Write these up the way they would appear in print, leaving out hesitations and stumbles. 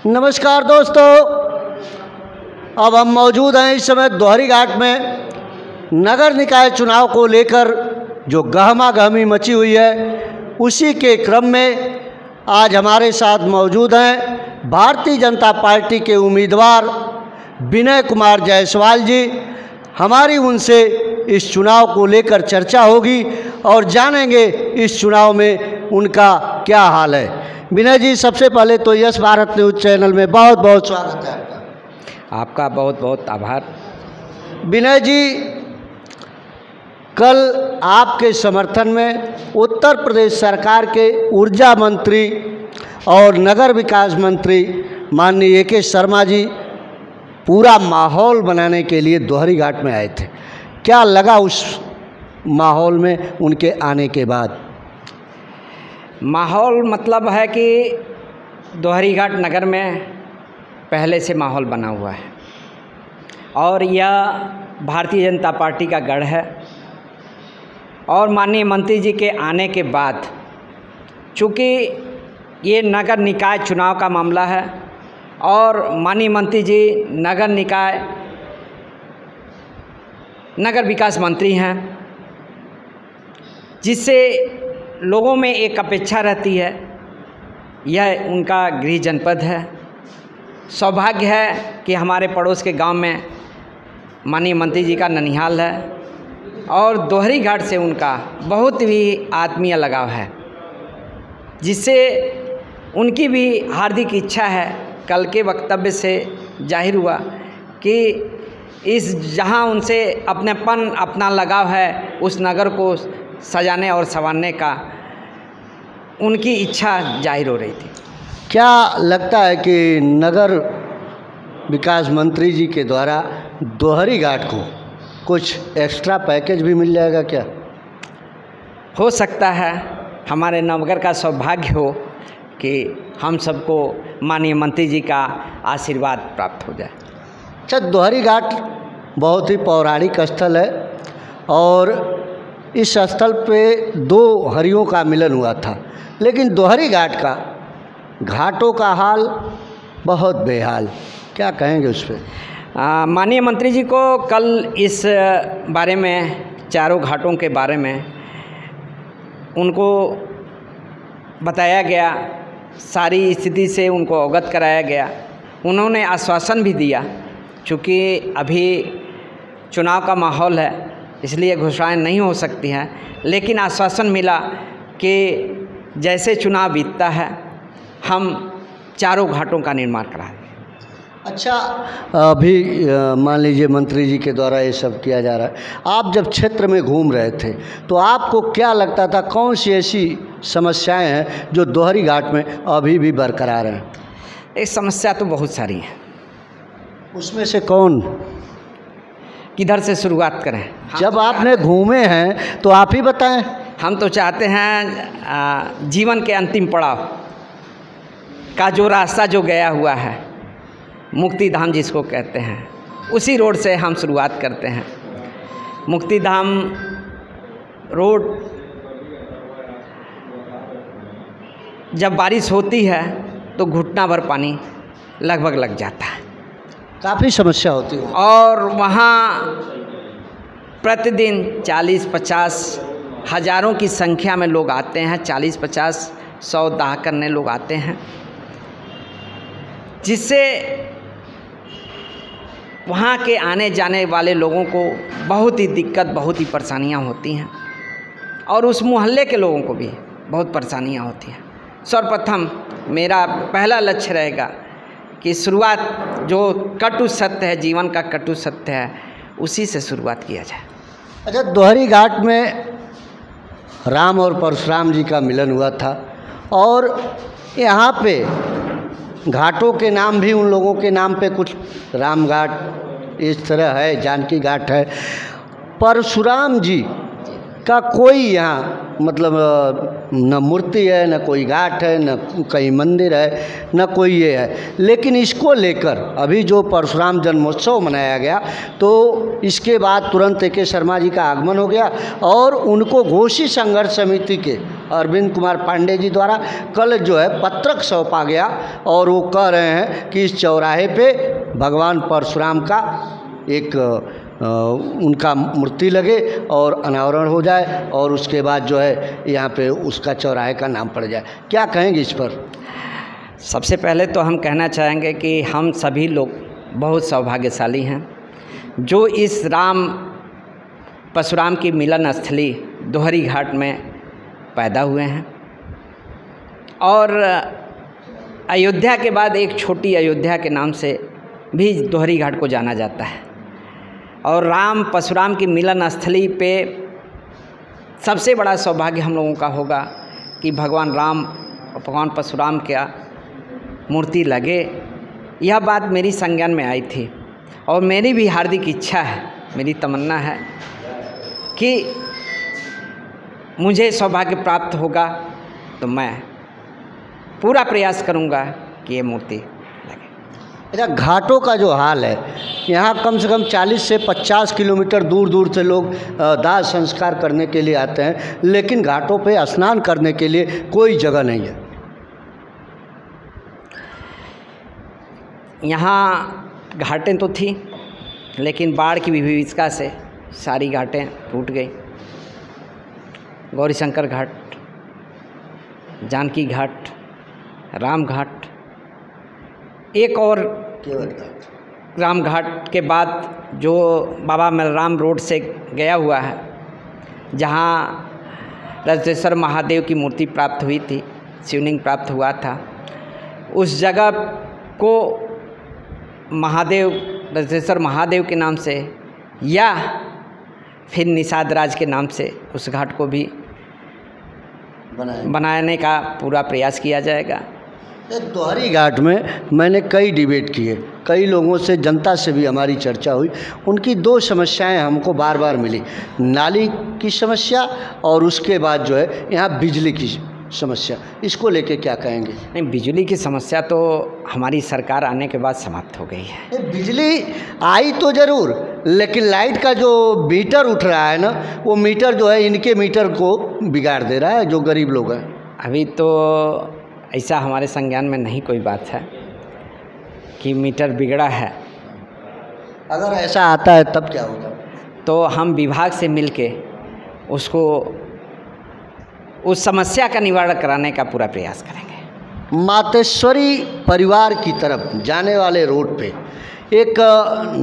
नमस्कार दोस्तों, अब हम मौजूद हैं इस समय दोहरी घाट में। नगर निकाय चुनाव को लेकर जो गहमा गहमी मची हुई है, उसी के क्रम में आज हमारे साथ मौजूद हैं भारतीय जनता पार्टी के उम्मीदवार विनय कुमार जायसवाल जी। हमारी उनसे इस चुनाव को लेकर चर्चा होगी और जानेंगे इस चुनाव में उनका क्या हाल है। विनय जी, सबसे पहले तो यस भारत न्यूज़ चैनल में बहुत बहुत स्वागत है आपका। बहुत बहुत आभार। विनय जी, कल आपके समर्थन में उत्तर प्रदेश सरकार के ऊर्जा मंत्री और नगर विकास मंत्री माननीय ए.के. शर्मा जी पूरा माहौल बनाने के लिए दोहरी घाट में आए थे। क्या लगा उस माहौल में उनके आने के बाद? माहौल मतलब है कि दोहरी घाट नगर में पहले से माहौल बना हुआ है और यह भारतीय जनता पार्टी का गढ़ है। और माननीय मंत्री जी के आने के बाद, चूँकि ये नगर निकाय चुनाव का मामला है और माननीय मंत्री जी नगर विकास मंत्री हैं, जिससे लोगों में एक अपेक्षा रहती है। यह उनका गृह जनपद है। सौभाग्य है कि हमारे पड़ोस के गांव में माननीय मंत्री जी का ननिहाल है और दोहरी घाट से उनका बहुत ही आत्मीय लगाव है, जिससे उनकी भी हार्दिक इच्छा है। कल के वक्तव्य से जाहिर हुआ कि इस जहां उनसे अपनेपन अपना लगाव है, उस नगर को सजाने और संवारने का उनकी इच्छा जाहिर हो रही थी। क्या लगता है कि नगर विकास मंत्री जी के द्वारा दोहरी घाट को कुछ एक्स्ट्रा पैकेज भी मिल जाएगा क्या? हो सकता है हमारे नवगर का सौभाग्य हो कि हम सबको माननीय मंत्री जी का आशीर्वाद प्राप्त हो जाए। अच्छा, दोहरी घाट बहुत ही पौराणिक स्थल है और इस स्थल पे दो हरियों का मिलन हुआ था, लेकिन दोहरी घाट का घाटों का हाल बहुत बेहाल। क्या कहेंगे उस पर? माननीय मंत्री जी को कल इस बारे में, चारों घाटों के बारे में उनको बताया गया, सारी स्थिति से उनको अवगत कराया गया। उन्होंने आश्वासन भी दिया, चूँकि अभी चुनाव का माहौल है इसलिए घोषणाएं नहीं हो सकती हैं, लेकिन आश्वासन मिला कि जैसे चुनाव बीतता है हम चारों घाटों का निर्माण कराएंगे। अच्छा, अभी मान लीजिए मंत्री जी के द्वारा ये सब किया जा रहा है। आप जब क्षेत्र में घूम रहे थे तो आपको क्या लगता था, कौन सी ऐसी समस्याएं हैं जो दोहरी घाट में अभी भी बरकरार हैं? ये समस्या तो बहुत सारी हैं। उसमें से कौन? किधर से शुरुआत करें? जब आपने घूमे हैं तो आप ही बताएं। हम तो चाहते हैं जीवन के अंतिम पड़ाव का जो रास्ता जो गया हुआ है, मुक्ति धाम जिसको कहते हैं, उसी रोड से हम शुरुआत करते हैं। मुक्ति धाम रोड जब बारिश होती है तो घुटना भर पानी लगभग लग जाता है, काफ़ी समस्या होती है। और वहाँ प्रतिदिन 40-50 हज़ारों की संख्या में लोग आते हैं। 40-50 100 दाह करने लोग आते हैं, जिससे वहाँ के आने जाने वाले लोगों को बहुत ही दिक्कत, बहुत ही परेशानियाँ होती हैं और उस मोहल्ले के लोगों को भी बहुत परेशानियाँ होती हैं। सर्वप्रथम मेरा पहला लक्ष्य रहेगा कि शुरुआत जो कटु सत्य है, जीवन का कटु सत्य है, उसी से शुरुआत किया जाए। अच्छा, दोहरी घाट में राम और परशुराम जी का मिलन हुआ था और यहाँ पे घाटों के नाम भी उन लोगों के नाम पे, कुछ राम घाट इस तरह है, जानकी घाट है। परशुराम जी का कोई यहाँ मतलब न मूर्ति है, न कोई घाट है, न कहीं मंदिर है, न कोई ये है। लेकिन इसको लेकर अभी जो परशुराम जन्मोत्सव मनाया गया, तो इसके बाद तुरंत ए.के. शर्मा जी का आगमन हो गया और उनको घोषी संघर्ष समिति के अरविंद कुमार पांडे जी द्वारा कल जो है पत्रक सौंपा गया और वो कह रहे हैं कि इस चौराहे पे भगवान परशुराम का एक उनका मूर्ति लगे और अनावरण हो जाए और उसके बाद जो है यहाँ पे उसका चौराहे का नाम पड़ जाए। क्या कहेंगे इस पर? सबसे पहले तो हम कहना चाहेंगे कि हम सभी लोग बहुत सौभाग्यशाली हैं जो इस परशुराम की मिलन स्थली दोहरी घाट में पैदा हुए हैं। और अयोध्या के बाद एक छोटी अयोध्या के नाम से भी दोहरी घाट को जाना जाता है। और परशुराम की मिलन स्थली पे सबसे बड़ा सौभाग्य हम लोगों का होगा कि भगवान राम और भगवान परशुराम का मूर्ति लगे। यह बात मेरी संज्ञान में आई थी और मेरी भी हार्दिक इच्छा है, मेरी तमन्ना है कि मुझे सौभाग्य प्राप्त होगा तो मैं पूरा प्रयास करूंगा कि ये मूर्ति लगे। अच्छा, घाटों का जो हाल है, यहाँ कम से कम 40 से 50 किलोमीटर दूर दूर से लोग दाह संस्कार करने के लिए आते हैं, लेकिन घाटों पे स्नान करने के लिए कोई जगह नहीं है। यहाँ घाटें तो थी लेकिन बाढ़ की विभीषिका से सारी घाटें टूट गई। गौरीशंकर घाट, जानकी घाट, राम घाट, एक और राम घाट के बाद जो बाबा मलराम रोड से गया हुआ है, जहाँ रजतेश्वर महादेव की मूर्ति प्राप्त हुई थी, शिवलिंग प्राप्त हुआ था, उस जगह को रजतेश्वर महादेव के नाम से या फिर निषाद राज के नाम से उस घाट को भी बनाने का पूरा प्रयास किया जाएगा। दोहरी घाट में मैंने कई डिबेट किए, कई लोगों से, जनता से भी हमारी चर्चा हुई। उनकी दो समस्याएं हमको बार बार मिली, नाली की समस्या और उसके बाद जो है यहाँ बिजली की समस्या। इसको लेके क्या कहेंगे? नहीं, बिजली की समस्या तो हमारी सरकार आने के बाद समाप्त हो गई है। बिजली आई तो ज़रूर, लेकिन लाइट का जो मीटर उठ रहा है ना, वो मीटर जो है इनके मीटर को बिगाड़ दे रहा है, जो गरीब लोग हैं। अभी तो ऐसा हमारे संज्ञान में नहीं कोई बात है कि मीटर बिगड़ा है। अगर ऐसा आता है तब क्या होगा? तो हम विभाग से मिलके उसको उस समस्या का निवारण कराने का पूरा प्रयास करेंगे। मातेश्वरी परिवार की तरफ जाने वाले रोड पे एक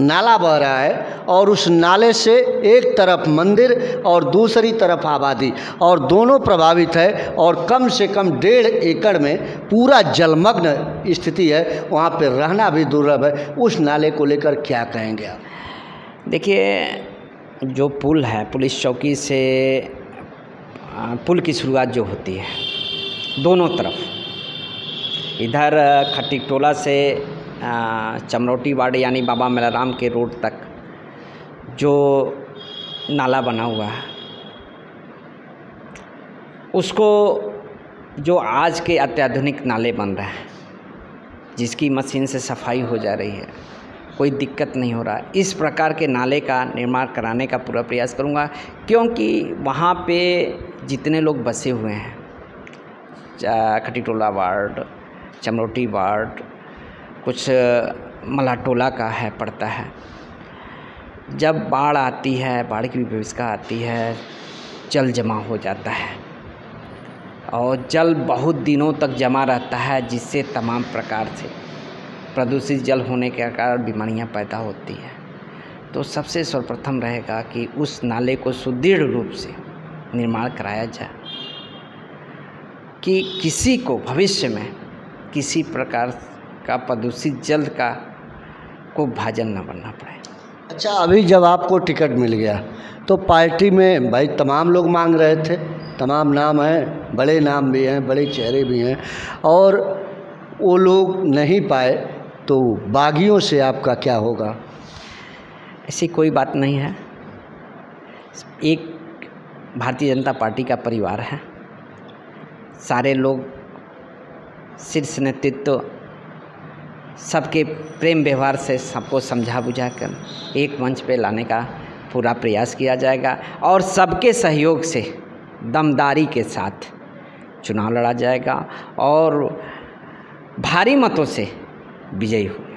नाला बह रहा है और उस नाले से एक तरफ मंदिर और दूसरी तरफ आबादी, और दोनों प्रभावित है और कम से कम 1.5 एकड़ में पूरा जलमग्न स्थिति है। वहाँ पे रहना भी दुर्लभ है। उस नाले को लेकर क्या कहेंगे आप? देखिए, जो पुल है, पुलिस चौकी से पुल की शुरुआत जो होती है दोनों तरफ, इधर खट्टीटोला से चमरोटी वार्ड यानी बाबा मलराम के रोड तक जो नाला बना हुआ है, उसको जो आज के अत्याधुनिक नाले बन रहे हैं, जिसकी मशीन से सफाई हो जा रही है, कोई दिक्कत नहीं हो रहा है, इस प्रकार के नाले का निर्माण कराने का पूरा प्रयास करूँगा। क्योंकि वहाँ पे जितने लोग बसे हुए हैं, खट्टीटोला वार्ड, चमरोटी वार्ड, कुछ मलाटोला का है पड़ता है, जब बाढ़ आती है, बाढ़ की विभीषिका आती है, जल जमा हो जाता है और जल बहुत दिनों तक जमा रहता है, जिससे तमाम प्रकार से प्रदूषित जल होने के कारण बीमारियां पैदा होती है। तो सबसे सर्वप्रथम रहेगा कि उस नाले को सुदृढ़ रूप से निर्माण कराया जाए कि किसी को भविष्य में किसी प्रकार का प्रदूषित जल को भाजन न बनना पड़े। अच्छा, अभी जब आपको टिकट मिल गया तो पार्टी में भाई तमाम लोग मांग रहे थे, तमाम नाम हैं, बड़े नाम भी हैं, बड़े चेहरे भी हैं, और वो लोग नहीं पाए, तो बागियों से आपका क्या होगा? ऐसी कोई बात नहीं है। एक भारतीय जनता पार्टी का परिवार है, सारे लोग, शीर्ष नेतृत्व सबके प्रेम व्यवहार से सबको समझा बुझा कर एक मंच पे लाने का पूरा प्रयास किया जाएगा और सबके सहयोग से, दमदारी के साथ चुनाव लड़ा जाएगा और भारी मतों से विजयी होंगे।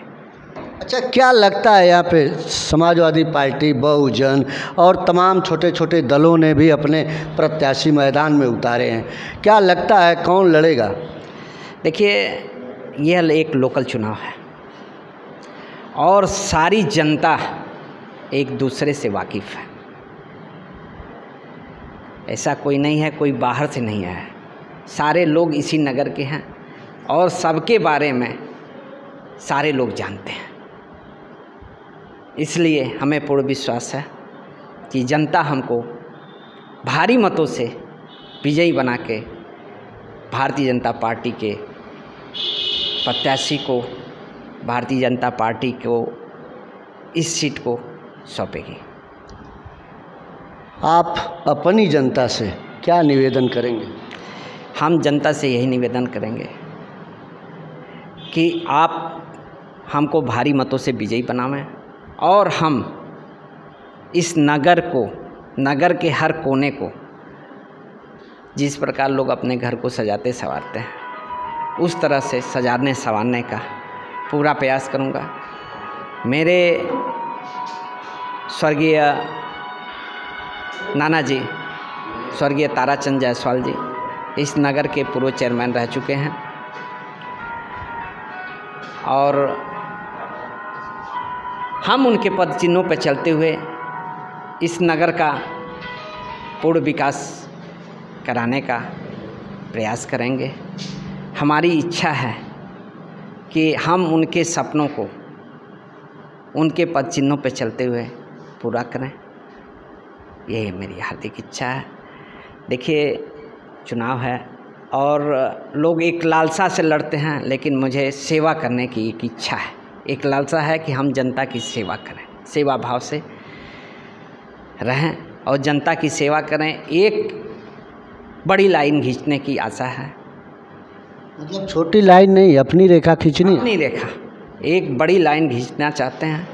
अच्छा, क्या लगता है यहाँ पे समाजवादी पार्टी, बहुजन और तमाम छोटे छोटे दलों ने भी अपने प्रत्याशी मैदान में उतारे हैं, क्या लगता है कौन लड़ेगा? देखिए, यह एक लोकल चुनाव है और सारी जनता एक दूसरे से वाकिफ़ है। ऐसा कोई नहीं है कोई बाहर से नहीं आया है, सारे लोग इसी नगर के हैं और सबके बारे में सारे लोग जानते हैं। इसलिए हमें पूर्ण विश्वास है कि जनता हमको भारी मतों से विजयी बना के भारतीय जनता पार्टी के प्रत्याशी को, भारतीय जनता पार्टी को इस सीट को सौंपेगी। आप अपनी जनता से क्या निवेदन करेंगे? हम जनता से यही निवेदन करेंगे कि आप हमको भारी मतों से विजयी बनावें और हम इस नगर को, नगर के हर कोने को, जिस प्रकार लोग अपने घर को सजाते संवारते हैं उस तरह से सजाने संवारने का पूरा प्रयास करूँगा। मेरे स्वर्गीय नाना जी, स्वर्गीय ताराचंद जायसवाल जी इस नगर के पूर्व चेयरमैन रह चुके हैं और हम उनके पद चिन्हों पर चलते हुए इस नगर का पूर्ण विकास कराने का प्रयास करेंगे। हमारी इच्छा है कि हम उनके सपनों को उनके पद चिन्हों पर चलते हुए पूरा करें, यही मेरी हार्दिक इच्छा है। देखिए, चुनाव है और लोग एक लालसा से लड़ते हैं, लेकिन मुझे सेवा करने की एक इच्छा है, एक लालसा है कि हम जनता की सेवा करें, सेवा भाव से रहें और जनता की सेवा करें। एक बड़ी लाइन खींचने की आशा है। मतलब छोटी लाइन नहीं, अपनी रेखा खींचनी है। अपनी रेखा, एक बड़ी लाइन खींचना चाहते हैं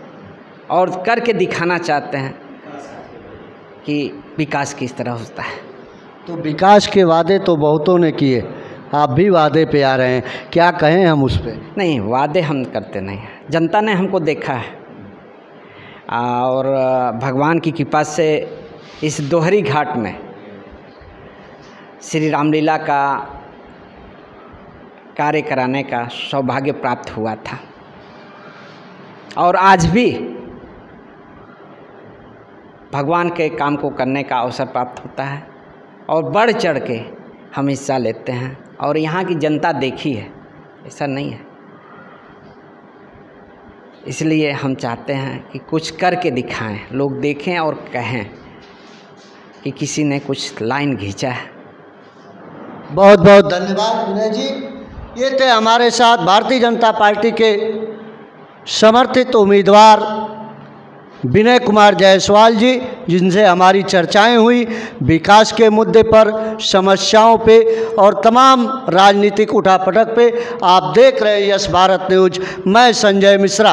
और करके दिखाना चाहते हैं कि विकास किस तरह होता है। तो विकास के वादे तो बहुतों ने किए, आप भी वादे पे आ रहे हैं, क्या कहें हम उस पर? नहीं, वादे हम करते नहीं हैं, जनता ने हमको देखा है और भगवान की कृपा से इस दोहरी घाट में श्री रामलीला का कार्य कराने का सौभाग्य प्राप्त हुआ था और आज भी भगवान के काम को करने का अवसर प्राप्त होता है और बढ़ चढ़ के हम हिस्सा लेते हैं और यहाँ की जनता देखी है, ऐसा नहीं है। इसलिए हम चाहते हैं कि कुछ करके दिखाएं, लोग देखें और कहें कि किसी ने कुछ लाइन खींचा है। बहुत बहुत धन्यवाद विनय जी। ये थे हमारे साथ भारतीय जनता पार्टी के समर्थित उम्मीदवार विनय कुमार जायसवाल जी, जिनसे हमारी चर्चाएं हुई विकास के मुद्दे पर, समस्याओं पे और तमाम राजनीतिक उठापटक पे। आप देख रहे हैं यस भारत न्यूज, मैं संजय मिश्रा।